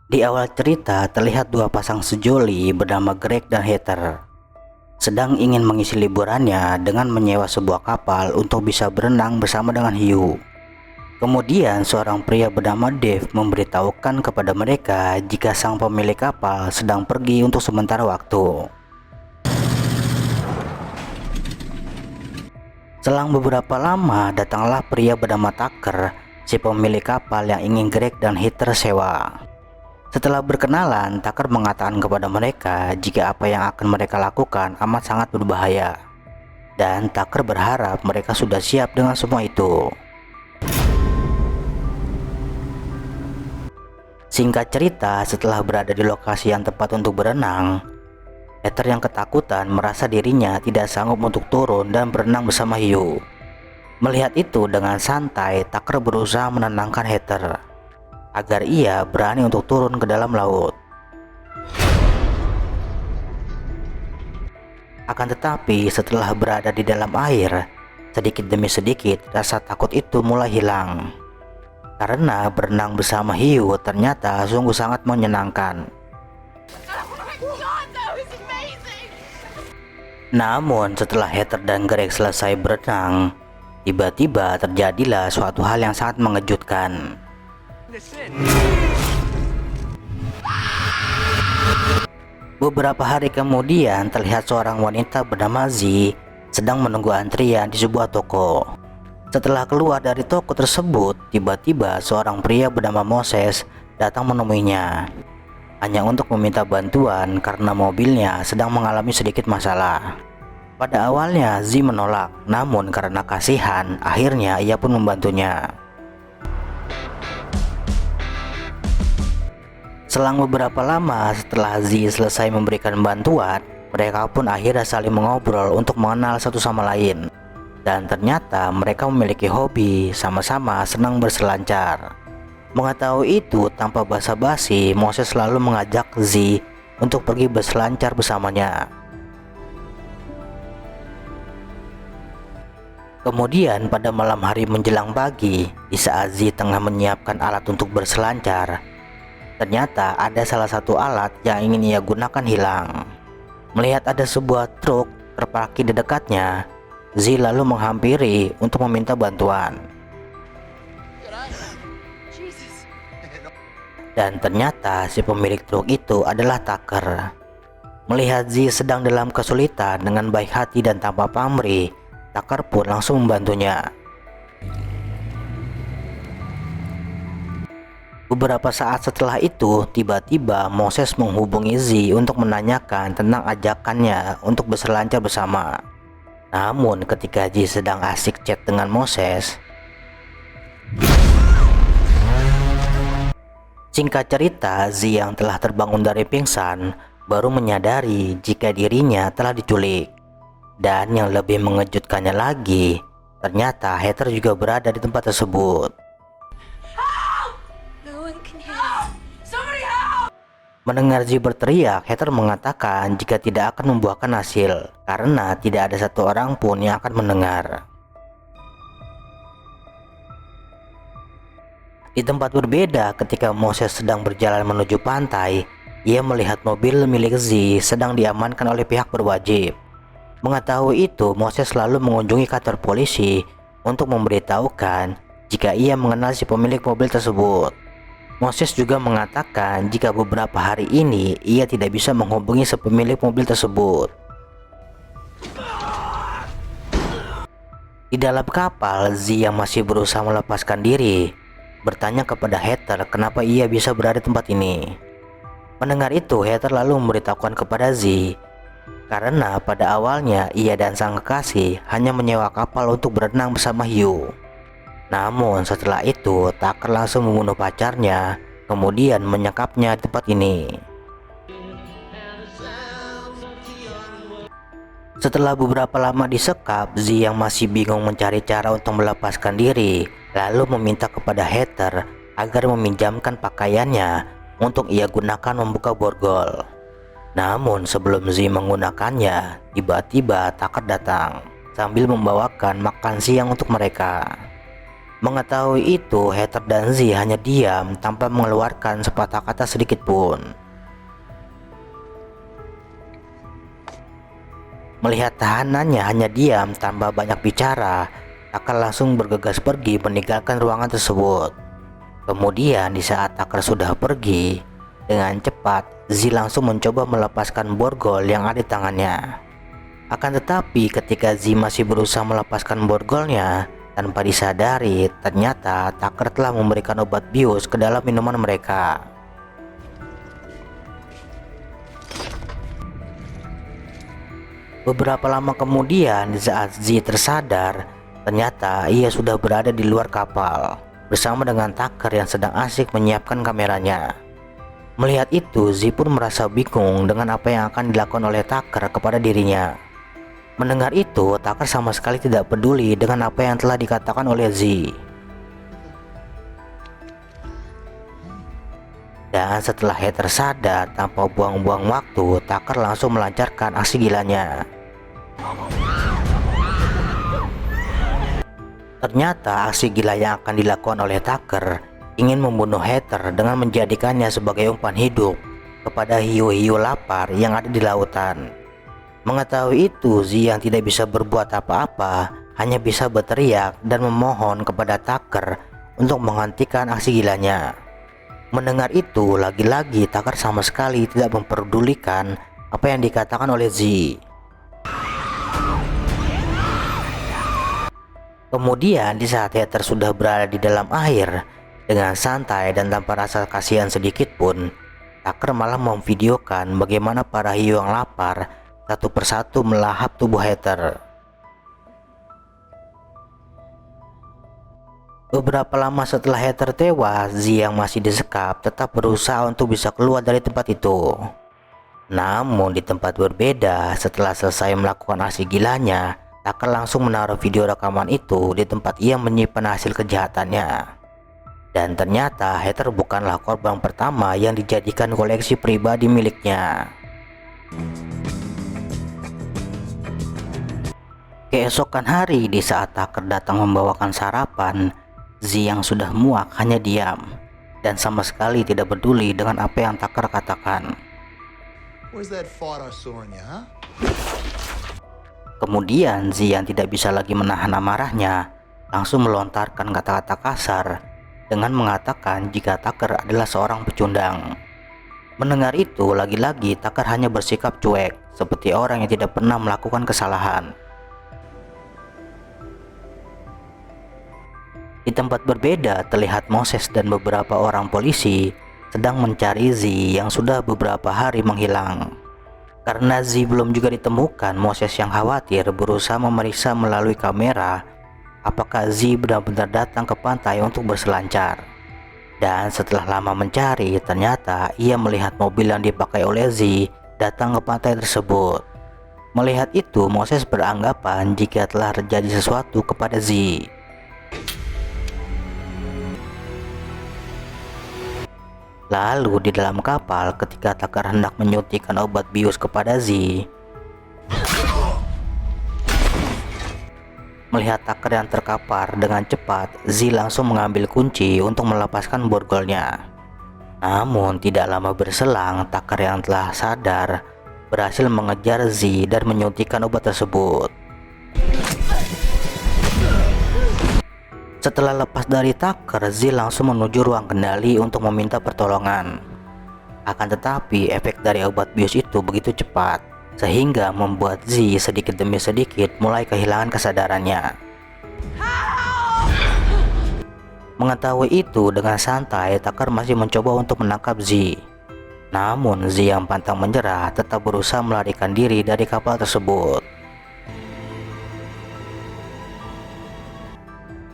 Di awal cerita terlihat dua pasang sejoli bernama Greg dan Heather sedang ingin mengisi liburannya dengan menyewa sebuah kapal untuk bisa berenang bersama dengan hiu. Kemudian seorang pria bernama Dave memberitahukan kepada mereka jika sang pemilik kapal sedang pergi untuk sementara waktu. Selang beberapa lama datanglah pria bernama Tucker, si pemilik kapal yang ingin Greg dan Heather sewa. Setelah berkenalan, Tucker mengatakan kepada mereka jika apa yang akan mereka lakukan amat sangat berbahaya. Dan Tucker berharap mereka sudah siap dengan semua itu. Singkat cerita, setelah berada di lokasi yang tepat untuk berenang, Heather yang ketakutan merasa dirinya tidak sanggup untuk turun dan berenang bersama hiu. Melihat itu dengan santai, Tucker berusaha menenangkan Heather agar ia berani untuk turun ke dalam laut. Akan tetapi setelah berada di dalam air, sedikit demi sedikit rasa takut itu mulai hilang. Karena berenang bersama hiu ternyata sungguh sangat menyenangkan. Namun setelah Heather dan Greg selesai berenang, tiba-tiba terjadilah suatu hal yang sangat mengejutkan. Beberapa hari kemudian terlihat seorang wanita bernama Z sedang menunggu antrian di sebuah toko. Setelah keluar dari toko tersebut, tiba-tiba seorang pria bernama Moses datang menemuinya, hanya untuk meminta bantuan karena mobilnya sedang mengalami sedikit masalah. Pada awalnya Z menolak, namun karena kasihan, akhirnya ia pun membantunya. Selang beberapa lama setelah Z selesai memberikan bantuan, mereka pun akhirnya saling mengobrol untuk mengenal satu sama lain. Dan ternyata mereka memiliki hobi, sama-sama senang berselancar. Mengetahui itu, tanpa basa-basi, Moses selalu mengajak Z untuk pergi berselancar bersamanya. Kemudian pada malam hari menjelang pagi, di saat Z tengah menyiapkan alat untuk berselancar, ternyata ada salah satu alat yang ingin ia gunakan hilang. Melihat ada sebuah truk terparkir di dekatnya, Z lalu menghampiri untuk meminta bantuan. Dan ternyata si pemilik truk itu adalah Tucker. Melihat Z sedang dalam kesulitan, dengan baik hati dan tanpa pamrih, Tucker pun langsung membantunya. Beberapa saat setelah itu, tiba-tiba Moses menghubungi Z untuk menanyakan tentang ajakannya untuk berselancar bersama. Namun ketika Z sedang asik chat dengan Moses, singkat cerita, Z yang telah terbangun dari pingsan baru menyadari jika dirinya telah diculik. Dan yang lebih mengejutkannya lagi, ternyata Heather juga berada di tempat tersebut. Mendengar Z berteriak, Heather mengatakan jika tidak akan membuahkan hasil karena tidak ada satu orang pun yang akan mendengar. Di tempat berbeda, ketika Moses sedang berjalan menuju pantai, ia melihat mobil milik Z sedang diamankan oleh pihak berwajib. Mengetahui itu, Moses selalu mengunjungi kantor polisi untuk memberitahukan jika ia mengenal si pemilik mobil tersebut. Moses juga mengatakan jika beberapa hari ini ia tidak bisa menghubungi si pemilik mobil tersebut. Di dalam kapal, Z yang masih berusaha melepaskan diri bertanya kepada Heather kenapa ia bisa berada di tempat ini. Mendengar itu, Heather lalu memberitahukan kepada Z karena pada awalnya ia dan sang kekasih hanya menyewa kapal untuk berenang bersama hiu. Namun setelah itu, Tucker langsung membunuh pacarnya, kemudian menyekapnya di tempat ini. Setelah beberapa lama disekap, Z yang masih bingung mencari cara untuk melepaskan diri, lalu meminta kepada Heather agar meminjamkan pakaiannya untuk ia gunakan membuka borgol. Namun sebelum Z menggunakannya, tiba-tiba Tucker datang sambil membawakan makan siang untuk mereka. Mengetahui itu, Heather dan Z hanya diam tanpa mengeluarkan sepatah kata sedikit pun. Melihat tahanannya hanya diam tanpa banyak bicara, Tucker langsung bergegas pergi meninggalkan ruangan tersebut. Kemudian di saat Tucker sudah pergi, dengan cepat Z langsung mencoba melepaskan borgol yang ada di tangannya. Akan tetapi ketika Z masih berusaha melepaskan borgolnya, tanpa disadari ternyata Tucker telah memberikan obat bius ke dalam minuman mereka. Beberapa lama kemudian saat Z tersadar, ternyata ia sudah berada di luar kapal bersama dengan Tucker yang sedang asik menyiapkan kameranya. Melihat itu, Z pun merasa bingung dengan apa yang akan dilakukan oleh Tucker kepada dirinya. Mendengar itu, Tucker sama sekali tidak peduli dengan apa yang telah dikatakan oleh Z. Dan setelah Heather sadar, tanpa buang-buang waktu, Tucker langsung melancarkan aksi gilanya. Ternyata aksi gila yang akan dilakukan oleh Tucker ingin membunuh Heather dengan menjadikannya sebagai umpan hidup kepada hiu-hiu lapar yang ada di lautan. Mengetahui itu, Z yang tidak bisa berbuat apa-apa hanya bisa berteriak dan memohon kepada Tucker untuk menghentikan aksi gilanya. Mendengar itu, lagi-lagi Tucker sama sekali tidak memperdulikan apa yang dikatakan oleh Z. Kemudian di saat Heather sudah berada di dalam air, dengan santai dan tanpa rasa kasihan sedikit pun, Tucker malah memvideokan bagaimana para hiu yang lapar satu persatu melahap tubuh Heather. Beberapa lama setelah Heather tewas, Z yang masih disekap tetap berusaha untuk bisa keluar dari tempat itu. Namun di tempat berbeda, setelah selesai melakukan aksi gilanya, Tucker langsung menaruh video rekaman itu di tempat ia menyimpan hasil kejahatannya. Dan ternyata Heather bukanlah korban pertama yang dijadikan koleksi pribadi miliknya. Keesokan hari, di saat Tucker datang membawakan sarapan, Z yang sudah muak hanya diam dan sama sekali tidak peduli dengan apa yang Tucker katakan. Kemudian Z yang tidak bisa lagi menahan amarahnya langsung melontarkan kata-kata kasar dengan mengatakan jika Tucker adalah seorang pecundang. Mendengar itu, lagi-lagi Tucker hanya bersikap cuek seperti orang yang tidak pernah melakukan kesalahan. Di tempat berbeda, terlihat Moses dan beberapa orang polisi sedang mencari Z yang sudah beberapa hari menghilang. Karena Z belum juga ditemukan, Moses yang khawatir berusaha memeriksa melalui kamera apakah Z benar-benar datang ke pantai untuk berselancar. Dan setelah lama mencari, ternyata ia melihat mobil yang dipakai oleh Z datang ke pantai tersebut. Melihat itu, Moses beranggapan jika telah terjadi sesuatu kepada Z. Lalu di dalam kapal, ketika Tucker hendak menyuntikkan obat bius kepada Z, melihat Tucker yang terkapar dengan cepat, Z langsung mengambil kunci untuk melepaskan borgolnya. Namun tidak lama berselang, Tucker yang telah sadar berhasil mengejar Z dan menyuntikkan obat tersebut. Setelah lepas dari Tucker, Z langsung menuju ruang kendali untuk meminta pertolongan. Akan tetapi efek dari obat bius itu begitu cepat, sehingga membuat Z sedikit demi sedikit mulai kehilangan kesadarannya. Mengetahui itu, dengan santai Tucker masih mencoba untuk menangkap Z. Namun Z yang pantang menyerah tetap berusaha melarikan diri dari kapal tersebut.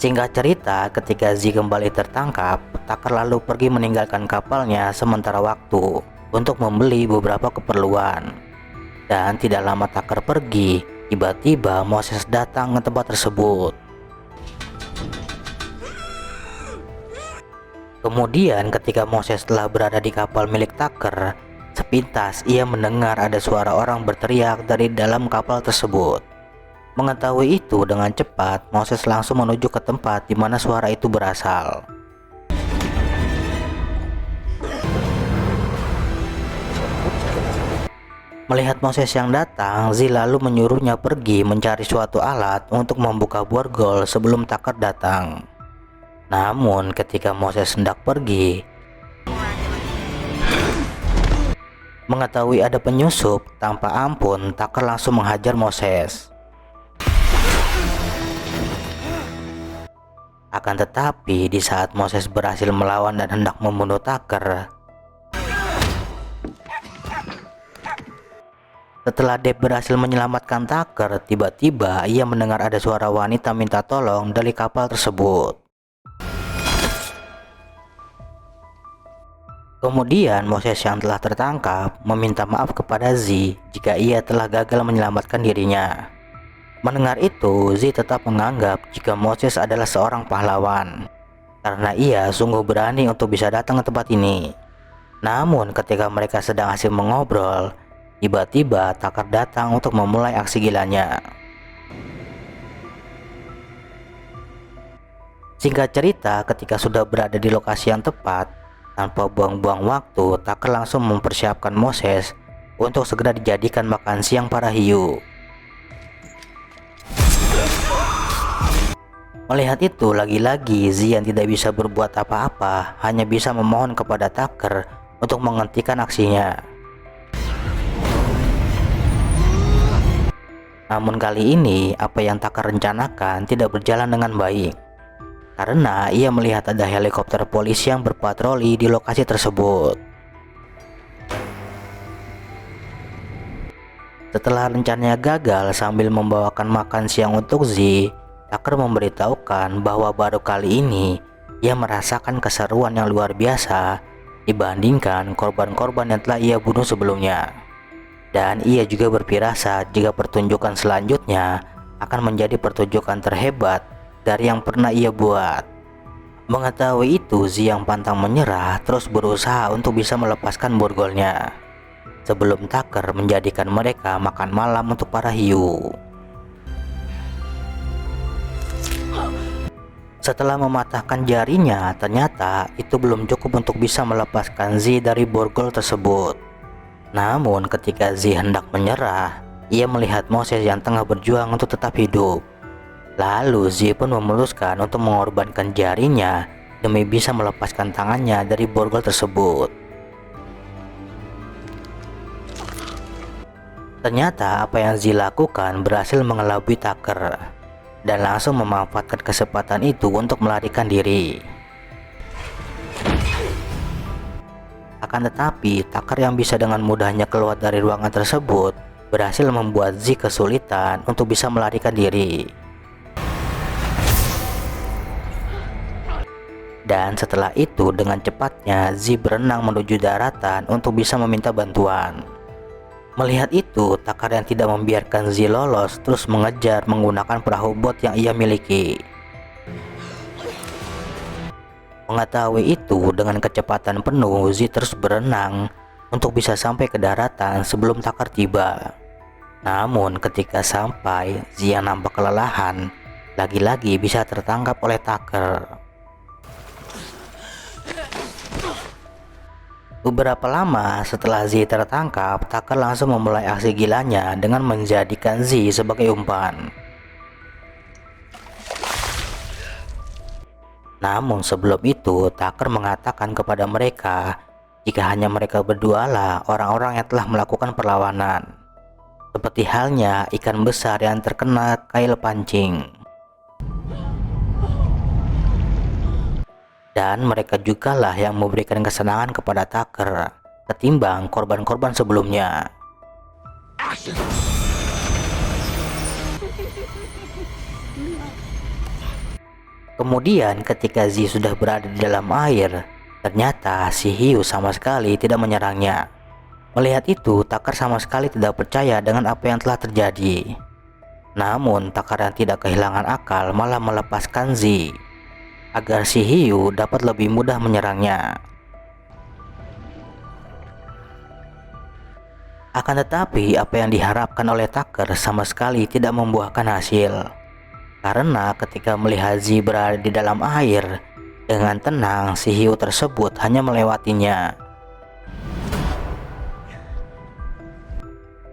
Singkat cerita, ketika Z kembali tertangkap, Tucker lalu pergi meninggalkan kapalnya sementara waktu untuk membeli beberapa keperluan. Dan tidak lama Tucker pergi, tiba-tiba Moses datang ke tempat tersebut. Kemudian ketika Moses telah berada di kapal milik Tucker, sepintas ia mendengar ada suara orang berteriak dari dalam kapal tersebut. Mengetahui itu, dengan cepat Moses langsung menuju ke tempat di mana suara itu berasal. Melihat Moses yang datang, Zi lalu menyuruhnya pergi mencari suatu alat untuk membuka borgol sebelum Tucker datang. Namun ketika Moses hendak pergi, mengetahui ada penyusup, tanpa ampun Tucker langsung menghajar Moses. Akan tetapi di saat Moses berhasil melawan dan hendak membunuh Tucker, setelah Dave berhasil menyelamatkan Tucker, tiba-tiba ia mendengar ada suara wanita minta tolong dari kapal tersebut. Kemudian Moses yang telah tertangkap meminta maaf kepada Z jika ia telah gagal menyelamatkan dirinya. Mendengar itu, Z tetap menganggap jika Moses adalah seorang pahlawan karena ia sungguh berani untuk bisa datang ke tempat ini. Namun ketika mereka sedang asik mengobrol, tiba-tiba Tucker datang untuk memulai aksi gilanya. Singkat cerita, ketika sudah berada di lokasi yang tepat, tanpa buang-buang waktu, Tucker langsung mempersiapkan Moses untuk segera dijadikan makan siang para hiu. Melihat itu, lagi-lagi Zian tidak bisa berbuat apa-apa, hanya bisa memohon kepada Tucker untuk menghentikan aksinya. Namun kali ini, apa yang Tucker rencanakan tidak berjalan dengan baik, karena ia melihat ada helikopter polisi yang berpatroli di lokasi tersebut. Setelah rencananya gagal sambil membawakan makan siang untuk Z, Tucker memberitahukan bahwa baru kali ini ia merasakan keseruan yang luar biasa dibandingkan korban-korban yang telah ia bunuh sebelumnya. Dan ia juga berfirasat jika pertunjukan selanjutnya akan menjadi pertunjukan terhebat dari yang pernah ia buat. Mengetahui itu, Z yang pantang menyerah terus berusaha untuk bisa melepaskan borgolnya sebelum Tucker menjadikan mereka makan malam untuk para hiu. Setelah mematahkan jarinya, ternyata itu belum cukup untuk bisa melepaskan Z dari borgol tersebut. Namun ketika Z hendak menyerah, ia melihat Moses yang tengah berjuang untuk tetap hidup. Lalu Z pun memutuskan untuk mengorbankan jarinya demi bisa melepaskan tangannya dari borgol tersebut. Ternyata apa yang Z lakukan berhasil mengelabui Tucker dan langsung memanfaatkan kesempatan itu untuk melarikan diri. Akan tetapi, Tucker yang bisa dengan mudahnya keluar dari ruangan tersebut berhasil membuat Z kesulitan untuk bisa melarikan diri. Dan setelah itu, dengan cepatnya Z berenang menuju daratan untuk bisa meminta bantuan. Melihat itu, Tucker yang tidak membiarkan Z lolos terus mengejar menggunakan perahu bot yang ia miliki. Mengetahui itu, dengan kecepatan penuh Z terus berenang untuk bisa sampai ke daratan sebelum Tucker tiba. Namun ketika sampai, Z yang nampak kelelahan lagi-lagi bisa tertangkap oleh Tucker. Beberapa lama setelah Z tertangkap, Tucker langsung memulai aksi gilanya dengan menjadikan Z sebagai umpan. Namun sebelum itu, Tucker mengatakan kepada mereka jika hanya mereka berdualah orang-orang yang telah melakukan perlawanan, seperti halnya ikan besar yang terkena kail pancing. Dan mereka jugalah yang memberikan kesenangan kepada Tucker ketimbang korban-korban sebelumnya. Kemudian ketika Z sudah berada di dalam air, ternyata si hiu sama sekali tidak menyerangnya. Melihat itu, Tucker sama sekali tidak percaya dengan apa yang telah terjadi. Namun Tucker yang tidak kehilangan akal malah melepaskan Z agar si hiu dapat lebih mudah menyerangnya. Akan tetapi apa yang diharapkan oleh Tucker sama sekali tidak membuahkan hasil. Karena ketika melihat Z berada di dalam air, dengan tenang si hiu tersebut hanya melewatinya.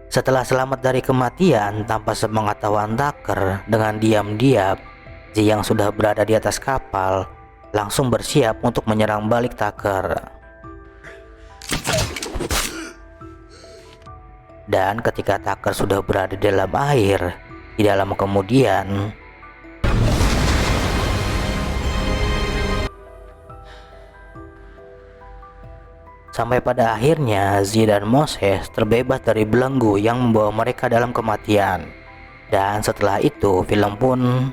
Setelah selamat dari kematian tanpa sepengetahuan Tucker, dengan diam-diam Z yang sudah berada di atas kapal langsung bersiap untuk menyerang balik Tucker. Dan ketika Tucker sudah berada di dalam air, tidak lama kemudian sampai pada akhirnya Z dan Moses terbebas dari belenggu yang membawa mereka dalam kematian. Dan setelah itu film pun